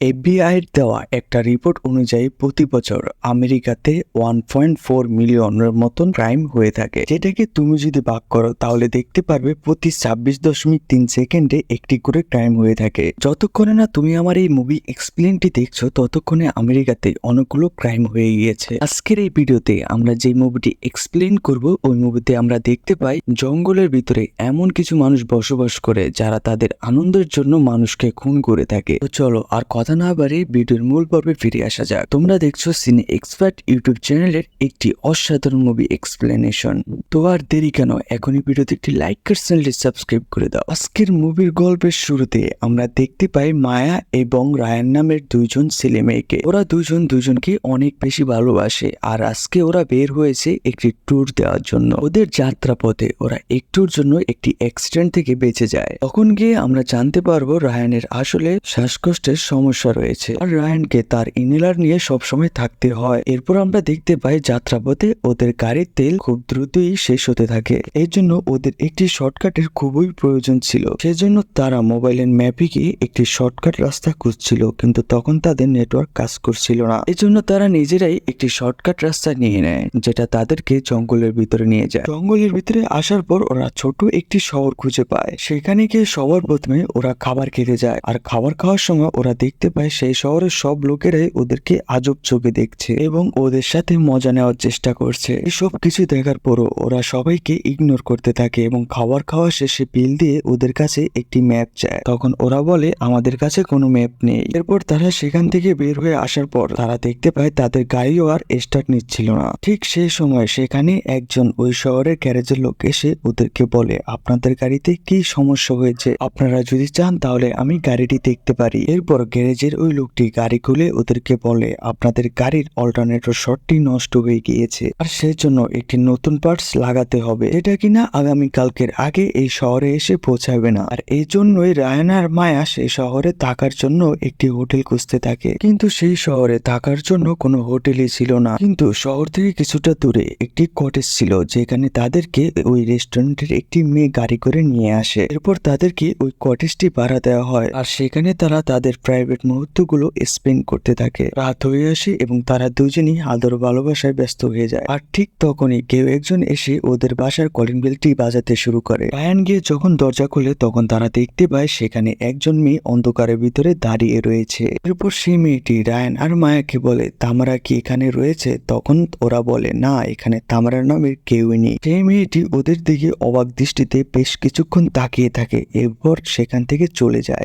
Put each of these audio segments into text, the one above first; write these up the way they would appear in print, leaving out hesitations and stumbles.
FBI এর দেওয়া একটা রিপোর্ট অনুযায়ী প্রতি বছর আমেরিকাতে 1.4 মিলিয়নের মতন ক্রাইম হয়ে থাকে, যেটাকে তুমি যদি ভাগ করো তাহলে দেখতে পারবে প্রতি 26.3 সেকেন্ডে একটি করে ক্রাইম হয়ে থাকে। যতক্ষণে না তুমি আমার এই মুভি এক্সপ্লেনটি দেখছো ততক্ষণে আমেরিকাতে অনেকগুলো ক্রাইম হয়ে গিয়েছে। আজকের এই ভিডিওতে আমরা যে মুভিটি এক্সপ্লেন করব ওই মুভিতে আমরা দেখতে পাই জঙ্গলের ভিতরে এমন কিছু মানুষ বসবাস করে যারা তাদের আনন্দের জন্য মানুষকে খুন করে থাকে। তো চলো আর কথা না বাড়িয়ে ভিডিওর মূল পর্বে ফিরে আসা যাক। তোমরা দেখছো সিনে এক্সপার্ট ইউটিউব চ্যানেলের একটি অসাধারণ মুভি এক্সপ্লেনেশন। তো আর দেরি কেন, এখনই ভিডিওতে একটি লাইক আর চ্যানেলটি সাবস্ক্রাইব করে দাও। আজকের মুভির গল্পের শুরুতে আমরা দেখতে পাই মায়া এবং রায়ান নামের দুইজন ছেলে মেয়েকে। ওরা দুজনকে অনেক বেশি ভালোবাসে আর আজকে ওরা বের হয়েছে একটি ট্যুর দেওয়ার জন্য। ওদের যাত্রাপথে ওরা একটুর জন্য একটি অ্যাক্সিডেন্ট থেকে বেঁচে যায়। তখন গিয়ে আমরা জানতে পারবো রায়ানের আসলে শ্বাসকষ্টের সমস্যা রয়েছে আর রায়ানকে তার ইনহেলার নিয়ে সবসময় থাকতে হয়। এরপর আমরা দেখতে পাই যাত্রাপথে ওদের গাড়ির তেল খুব দ্রুতই শেষ হতে থাকে। এর জন্য ওদের একটি শর্টকাটের খুবই প্রয়োজন ছিল। সেজন্য তারা মোবাইলের ম্যাপে গিয়ে একটি শর্টকাট রাস্তা খুঁজছিল, কিন্তু তখন তাদের নেটওয়ার্ক কাজ করছিল না। এজন্য তারা নিজেরাই একটি শর্টকাট রাস্তা নিয়ে নেয়, যেটা তাদেরকে জঙ্গলের ভিতরে নিয়ে যায়। জঙ্গলের ভিতরে আসার পর ওরা ছোট একটি শহর খুঁজে পায়। সেখানে গিয়ে সবার প্রথমে ওরা খাবার খেতে যায় আর খাবার খাওয়ার সময় ওরা দেখতে পায় সেই শহরের সব লোকেরাই ওদেরকে আজব চোখে দেখছে এবং ওদের সাথে মজা নেওয়ার চেষ্টা করছে। এসব কিছু দেখার পরও ওরা সবাইকে ইগনোর করতে থাকে এবং খাবার খাওয়া শেষে বিল দিয়ে ওদের কাছে একটি ম্যাপ চায়। তখন ওরা বলে আমাদের কাছে কোনো ম্যাপ নেই। এরপর তারা সেখান থেকে বের হয়ে আসার পর তারা দেখতে পায় তাদের গাড়িও আর স্টার্ট নিচ্ছিল না। ঠিক সেই সময় সেখানে একজন ওই শহরের গ্যারেজের লোক এসে ওদেরকে বলে আপনাদের গাড়িতে কি সমস্যা হয়েছে, আপনারা যদি চান তাহলে আমি গাড়িটি দেখতে পারি। এরপর গ্যারেজের ওই লোকটি গাড়ি খুলে ওদেরকে বলে আপনাদের গাড়ির অল্টারনেটর শর্টটি নষ্ট হয়ে গিয়েছে আর সেই জন্য একটি নতুন পার্টস লাগাতে হবে, যেটা কিনা আগামীকালকের আগে এই শহরে এসে পৌঁছাবে না। আর এই জন্যই রায়ান আর মায়া সেই শহরে থাকার জন্য একটি হোটেল খুঁজতে থাকে, কিন্তু সেই শহরে থাকার জন্য কোনো হোটেলই ছিল না। কিন্তু শহর থেকে কিছুটা দূরে একটি কটেজ ছিল, যেখানে তাদেরকে ওই রেস্টুরেন্টের একটি মেয়ে গাড়ি করে নিয়ে আসে। এরপর তাদেরকে ওই কটেজটি ভাড়া দেওয়া হয় আর সেখানে তারা তাদের প্রাইভেট মুহূর্তগুলো স্পেন্ড করতে থাকে। রাত হয়ে আসে এবং তারা দুজনই আদর ভালোবাসায় ব্যস্ত হয়ে যায়। আর ঠিক তখনই কেউ একজন এসে ওদের বাসার কলিং বেলটি বাজাতে শুরু করে। রায়ান গিয়ে যখন দরজা খুলে তখন তারা দেখতে পায় সেখানে একজন মেয়ে অন্ধকারের ভিতরে দাঁড়িয়ে রয়েছে। এরপর সেই মেয়েটি রায়ান আর মায়াকে বলে তামারা কি এখানে রয়েছে? তখন ওরা বলে না, এখানে তামারা নামের কেউই নেই। সেই মেয়েটি ওদের দিকে অবাক দৃষ্টিতে বেশ কিছুক্ষণ তাকিয়ে থাকে, এরপর সেখান থেকে চলে যায়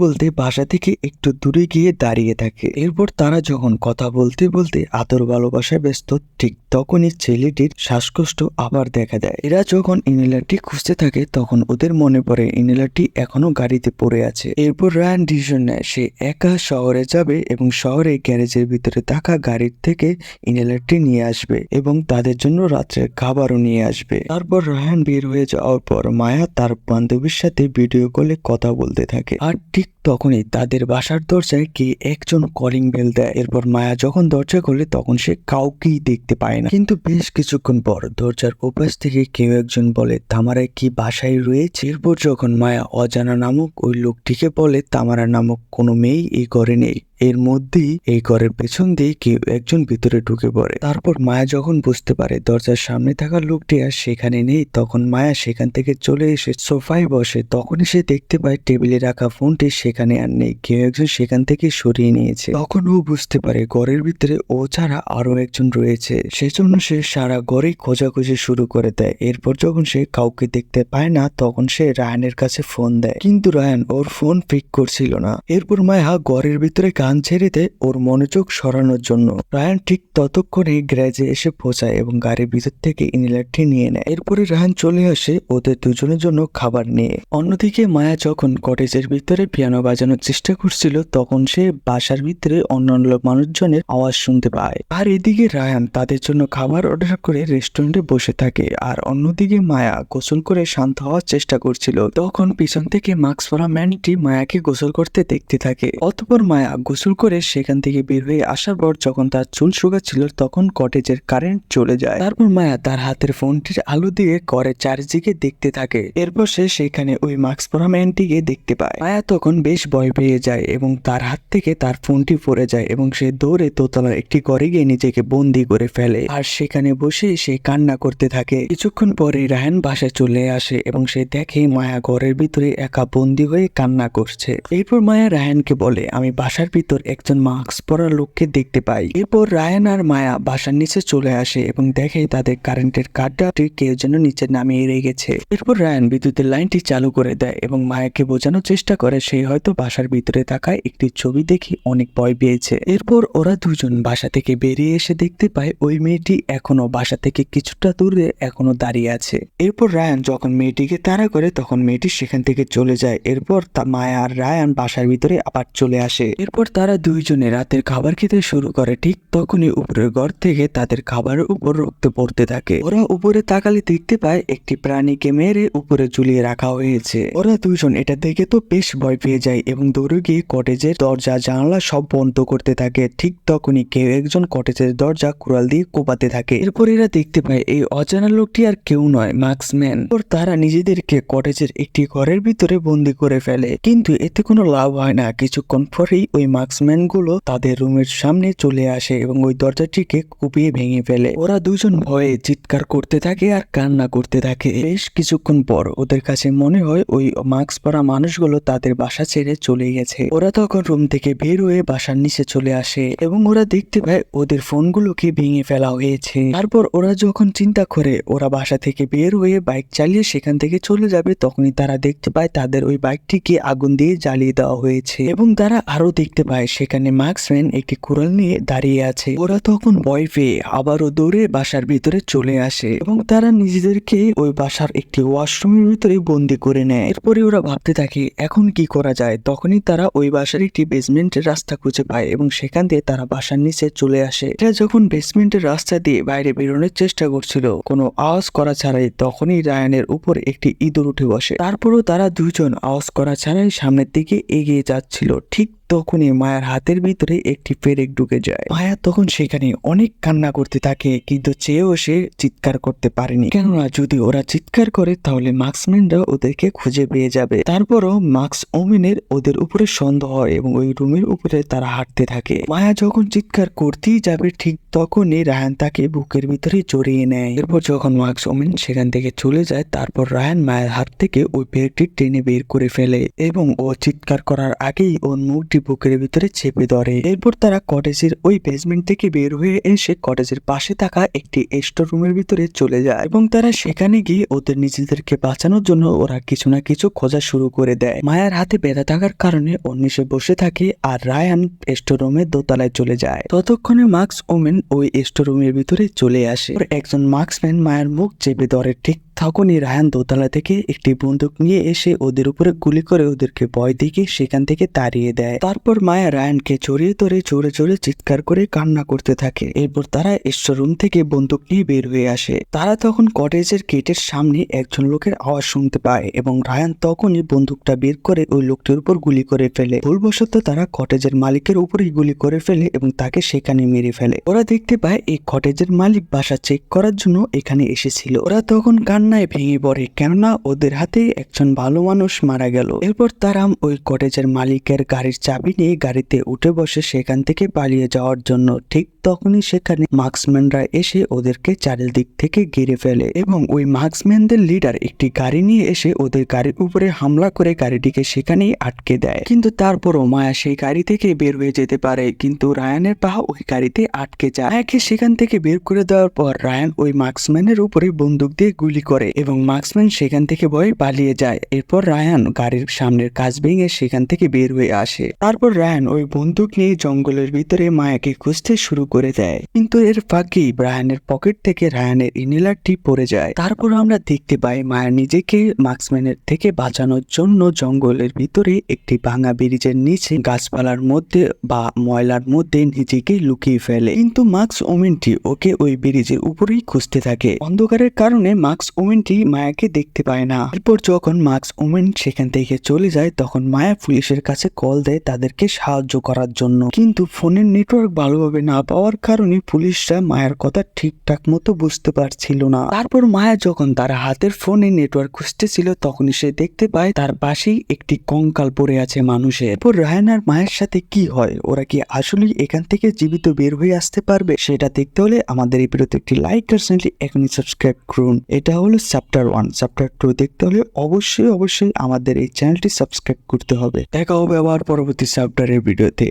বলতে বাসা থেকে একটু দূরে গিয়ে দাঁড়িয়ে থাকে। এরপর তারা যখন কথা বলতে বলতে আদর ভালোবাসায় ব্যস্ত, ঠিক তখনই ছেলেটির শ্বাসকষ্ট আবার দেখা দেয়। এরা যখন ইনহেলারটি খুঁজতে থাকে তখন ওদের মনে পড়ে ইনহেলারটি এখনো গাড়িতে পড়ে আছে। এরপর রায়ান ডিসিশন নেয় সে একা শহরে যাবে এবং শহরে গ্যারেজের ভিতরে থাকা গাড়ির থেকে ইনহেলারটি নিয়ে আসবে এবং তাদের জন্য রাত্রের খাবারও নিয়ে আসবে। তারপর রায়ান বের হয়ে যাওয়ার পর মায়া তার বান্ধবীর সাথে ভিডিও কলে কথা বলতে থাকে আর ঠিক তখনই তাদের বাসার দরজায় কে একজন কলিং বেল দেয়। এরপর মায়া যখন দরজা খোলে তখন সে কাউকেই দেখতে পায় না, কিন্তু বেশ কিছুক্ষণ পর দরজার ওপাশ থেকে কেউ একজন বলে তামারা কি বাসায় রয়েছে? এরপর যখন মায়া অজানা নামক ওই লোকটিকে বলে তামারা নামক কোনো মেয়ে এই ঘরে নেই, এর মধ্যেই এই ঘরের পেছন দিয়ে কেউ একজন ভিতরে ঢুকে পড়ে। তারপর মায়া যখন বুঝতে পারে দরজার সামনে থাকা লোকটি আর সেখানে নেই, তখন মায়া সেখান থেকে চলে এসে সোফায় বসে। তখনই সে দেখতে পায় টেবিলে রাখা ফোনটি সেখানে আর নেই, কেউ একজন সেখান থেকে সরিয়ে নিয়েছে। তখন ও বুঝতে পারে ঘরের ভিতরে ও ছাড়া আরো একজন রয়েছে, সেজন্য সে সারা ঘরে খোঁজাখুঁজি শুরু করে দেয়। এরপর যখন সে কাউকে দেখতে পায় না তখন সে রায়ানের কাছে ফোন দেয়, কিন্তু রায়ান ওর ফোন পিক করছিল না। এরপর মায়া ঘরের ভিতরে গান ছেড়ে দেয় ওর মনোযোগ সরানোর জন্য। রায়ান ঠিক ততক্ষণে গ্যারেজে এসে পৌঁছায় এবং গাড়ির ভিতর থেকে ইনহেলারটি নিয়ে নেয়। এরপরে রায়ান চলে আসে ওদের দুজনের জন্য খাবার নিয়ে। অন্যদিকে মায়া যখন কটেজের ভিতরে পিয়ানো বাজানোর চেষ্টা করছিল তখন সে বাসার ভিতরে অন্যান্য মানুষজনের আওয়াজ শুনতে পায়। আর এদিকে রায়ান তাদের জন্য খাবার অর্ডার করে রেস্টুরেন্টে বসে থাকে আর অন্যদিকে মায়া গোসল করে শান্ত হওয়ার চেষ্টা করছিল। তখন পিছন থেকে মাস্ক পরা ম্যানটি মায়াকে গোসল করতে দেখতে থাকে। অতঃপর মায়া গোসল করে সেখান থেকে বের হয়ে আসার পর যখন তার চুল শুকাচ্ছিল তখন কটেজের কারেন্ট চলে যায়। তারপর মায়া তার হাতের ফোনটির আলো দিয়ে ঘরের চারিদিকে দেখতে থাকে। এরপর সে সেখানে ওই মাস্ক পরা ম্যানটিকে দেখতে পায়। মায়া তখন বেশ ভয় পেয়ে যায় এবং তার হাত থেকে তার ফোনটি পড়ে যায় এবং সে দৌড়ে দোতলার একটি ঘরে গিয়ে নিজেকে বন্দি করে ফেলে আর সেখানে বসে সে কান্না করতে থাকে। কিছুক্ষণ পরে রায়ান বাসায় চলে আসে এবং সে দেখে মায়া ঘরের ভিতরে একা বন্দি হয়ে কান্না করছে। এরপর মায়া রায়ানকে বলে, আমি বাসার ভিতর একজন মাস্ক পরা লোককে দেখতে পাই। এরপর রায়ান আর মায়া বাসার নিচে চলে আসে এবং দেখে তাদের কারেন্টের কার্ডটি কেউ যেন নিচে নামিয়ে রেখেছে। এরপর রায়ান বিদ্যুতের লাইনটি চালু করে দেয় এবং মায়াকে বোঝানোর চেষ্টা করে সে হয়তো বাসার ভিতরে থাকায় একটি ছবি দেখে অনেক ভয় পেয়েছে। এরপর ওরা দুজন বাসা থেকে বেরিয়ে এসে দেখতে পায় ওই মেয়েটি এখনো বাসা থেকে কিছুটা দূরে এখনো দাঁড়িয়ে আছে। এরপর রায়ান যখন মেয়েটিকে তাড়া করে তখন মেয়েটি সেখান থেকে চলে যায়। এরপর মায়া আর রায়ান বাসার ভিতরে আবার চলে আসে। এরপর তারা দুইজনে রাতের খাবার খেতে শুরু করে। ঠিক তখনই উপরের ঘর থেকে তাদের খাবারের উপর রক্ত পড়তে থাকে। ওরা উপরে তাকালে দেখতে পায় একটি প্রাণীকে মেরে উপরে ঝুলিয়ে রাখা হয়েছে। ওরা দুইজন এটা দেখে তো বেশ ভয় পেয়ে যায় এবং দৌড়ে গিয়ে কটেজের দরজা জানালা সব বন্ধ করতে থাকে। ঠিক তখনই কেউ একজন কটেজের দরজা কুড়াল দিয়ে কোপাতে থাকে। এরপর এরা দেখতে পায় এই অজানা লোকটি আর কেউ নয়, মার্কসম্যান। তারা নিজেদেরকে কটেজের একটি ঘরের ভিতরে বন্দি করে ফেলে, কিন্তু এতে কোনো লাভ হয় না। কিছুক্ষণ পরেই ওই মার্কসম্যান গুলো তাদের রুমের সামনে চলে আসে এবং ওই দরজাটিকে কুপিয়ে ভেঙে ফেলে। ওরা দুজন ভয়ে চিৎকার করতে থাকে আর কান্না করতে থাকে। বেশ কিছুক্ষণ পর ওদের কাছে মনে হয় ওই মাস্ক পরা মানুষগুলো তাদের বাসা ছেড়ে চলে গেছে। ওরা তখন রুম থেকে বের হয়ে বাসার নিচে চলে আসে এবং ওরা দেখতে পায় ওদের ফোনগুলোকে ভেঙে ফেলা হয়েছে। তারপর ওরা যখন চিন্তা করে ওরা বাসা থেকে বের হয়ে বাইক চালিয়ে সেখান থেকে চলে যাবে, তখনই তারা দেখতে পায় তাদের ওই বাইকটিকে আগুন দিয়ে জ্বালিয়ে দেওয়া হয়েছে এবং তারা আরো দেখতে পায় সেখানে মার্কসম্যান একটি কুড়াল নিয়ে দাঁড়িয়ে আছে। ওরা তখন ভয় পেয়ে আবারও দৌড়ে বাসার ভিতরে চলে আসে এবং তারা নিজেদেরকে ওই বাসার একটি ওয়াশরুমের ভিতরে বন্দি করে নেয়। এরপরে ওরা ভাবতে থাকে এখন কি করা যায়। তখনই তারা ওই বাসার একটি বেসমেন্টের রাস্তা খুঁজে পায় এবং সেখান দিয়ে তারা বাসার নিচে চলে আসে। এটা যখন বেসমেন্টের রাস্তা দিয়ে বাইরে বেরোনোর চেষ্টা করছিল কোনো আওয়াজ করা ছাড়াই, তখনই রায়ানের উপর একটি ইঁদুর উঠে বসে। তারপরও তারা দুজন আওয়াজ করা ছাড়াই সামনের দিকে এগিয়ে যাচ্ছিল। ঠিক তখনই মায়ার হাতের ভিতরে একটি পেরেক ঢুকে যায়। মায়া তখন সেখানে অনেক কান্না করতে থাকে, কিন্তু চেয়েও সে চিৎকার করতে পারেনি, কেননা যদি ওরা চিৎকার করে তাহলে মার্কসম্যানরা ওদেরকে খুঁজে পেয়ে যাবে। তারপরও মার্কস ওমেনের ওদের উপরে সন্দেহ হয় এবং ওই রুমের উপরে তারা হাঁটতে থাকে। মায়া যখন চিৎকার করতেই যাবে ঠিক তখনই রায়ান তাকে বুকের ভিতরে জড়িয়ে নেয়। এরপর যখন মার্কস ওমেন সেখান থেকে চলে যায়, তারপর রায়ান মায়ের হাত থেকে ওই পেরেকটি টেনে বের করে ফেলে এবং ও চিৎকার করার আগেই ওর মুখটি বুকের ভিতরে চেপে ধরে। এরপর তারা কটেজের ওই বেসমেন্ট থেকে বের হয়ে এসে কটেজের পাশে থাকা একটি স্টোর রুমের ভিতরে চলে যায় এবং তারা সেখানে গিয়ে ওদের নিজেদেরকে বাঁচানোর জন্য ওরা কিছু না কিছু খোঁজা শুরু করে দেয়। মায়ার হাতে ব্যথা থাকার কারণে ও নিচে বসে থাকে আর রায়ান স্টোর রুমের দোতলায় চলে যায়। ততক্ষণে মার্কস ওমেন ওই স্টোর রুমের ভিতরে চলে আসে। একজন মার্কসম্যান মায়ের মুখ চেপে ধরে। ঠিক তখনই রায়ান দোতলা থেকে একটি বন্দুক নিয়ে এসে ওদের উপরে গুলি করে ওদেরকে ভয় দেখিয়ে সেখান থেকে তাড়িয়ে দেয়। তারপর মায়া রায়ানকে জড়িয়ে ধরে জোরে জোরে চিৎকার করে কান্না করতে থাকে। এরপর তারা স্টোররুম থেকে বন্দুক নিয়ে বের হয়ে আসে। তারা তখন কটেজের গেটের সামনে একজন লোকের আওয়াজ শুনতে পায় এবং রায়ান তখনই বন্দুকটা বের করে ওই লোকটির উপর গুলি করে ফেলে। ভুলবশত তারা কটেজের মালিকের উপরেই গুলি করে ফেলে এবং তাকে সেখানে মেরে ফেলে। ওরা দেখতে পায় এই কটেজের মালিক বাসা চেক করার জন্য এখানে এসেছিল। ওরা তখন কান্নায় ভেঙে পড়ে, কেননা ওদের হাতে একজন ভালো মানুষ মারা গেল। এরপর তারা ওই কটেজের মালিকের গাড়ির চাবি নিয়ে গাড়িতে উঠে বসে সেখান থেকে পালিয়ে যাওয়ার জন্য। ঠিক তখনই সেখানে মার্কসম্যানরা এসে ওদেরকে চারিদিক থেকে ঘিরে ফেলে এবং ওই মার্কসম্যানদের লিডার একটি গাড়ি নিয়ে এসে ওদের গাড়ির উপরে হামলা করে গাড়িটিকে সেখানেই আটকে দেয়। কিন্তু তারপরও মায়া সেই গাড়ি থেকে বের হয়ে যেতে পারে, কিন্তু রায়ানের পা ওই গাড়িতে আটকে যায়। মায়াকে সেখান থেকে বের করে দেওয়ার পর রায়ান ওই মার্কসম্যানের উপরে বন্দুক দিয়ে গুলি করে এবং মার্কসম্যান সেখান থেকে ভয়ে পালিয়ে যায়। এরপর রায়ান গাড়ির সামনের কাঁচ ভেঙে সেখান থেকে বের হয়ে আসে। তারপর রায়ান ওই বন্দুক নিয়ে জঙ্গলের ভিতরে মায়াকে খুঁজতে শুরু করে দেয়, কিন্তু এর ফাঁকেই রায়ানের পকেট থেকে রায়ানের ইনহেলারটি পড়ে যায়। তারপর আমরা দেখতে পাই মায়া নিজেকে মার্কসম্যানের থেকে বাঁচানোর জন্য জঙ্গলের ভিতরে একটি ভাঙা ব্রিজের নিচে গাছপালার মধ্যে বা ময়লার মধ্যে নিজেকে লুকিয়ে ফেলে, কিন্তু মার্কস ওমেনটি ওকে ওই ব্রিজের উপরেই খুঁজতে থাকে। অন্ধকারের কারণে মার্কস ওমেনটি মায়াকে দেখতে পায় না। এরপর যখন মার্কস ওমেন সেখান থেকে চলে যায় তখন মায়া পুলিশের কাছে কল দেয় তাদেরকে সাহায্য করার জন্য। কিন্তু ফোনের নেটওয়ার্ক ভালোভাবে না পাওয়ার কারণে পুলিশরা মায়ার কথা ঠিকঠাক মতো বুঝতে পারছিল না। তারপর মায়া যখন তার হাতের ফোনে নেটওয়ার্ক খুঁজতেছিল তখনই সে দেখতে পায় তার পাশেই একটি কঙ্কাল পড়ে আছে মানুষের। এরপর রায়ান আর মায়ের সাথে কি হয়, ওরা কি আসলেই এখান থেকে জীবিত বের হয়ে আসতে পারবে, সেটা দেখতে হলে আমাদের এই ভিডিওতে একটি লাইক আর চ্যানেলটি এখনই সাবস্ক্রাইব করুন। এটা হলো চ্যাপ্টার 1। চ্যাপ্টার 2 দেখতে হলে অবশ্যই আমাদের এই চ্যানেলটি সাবস্ক্রাইব করতে হবে। দেখা হবে আবার পরবর্তী চ্যাপ্টারের ভিডিওতে।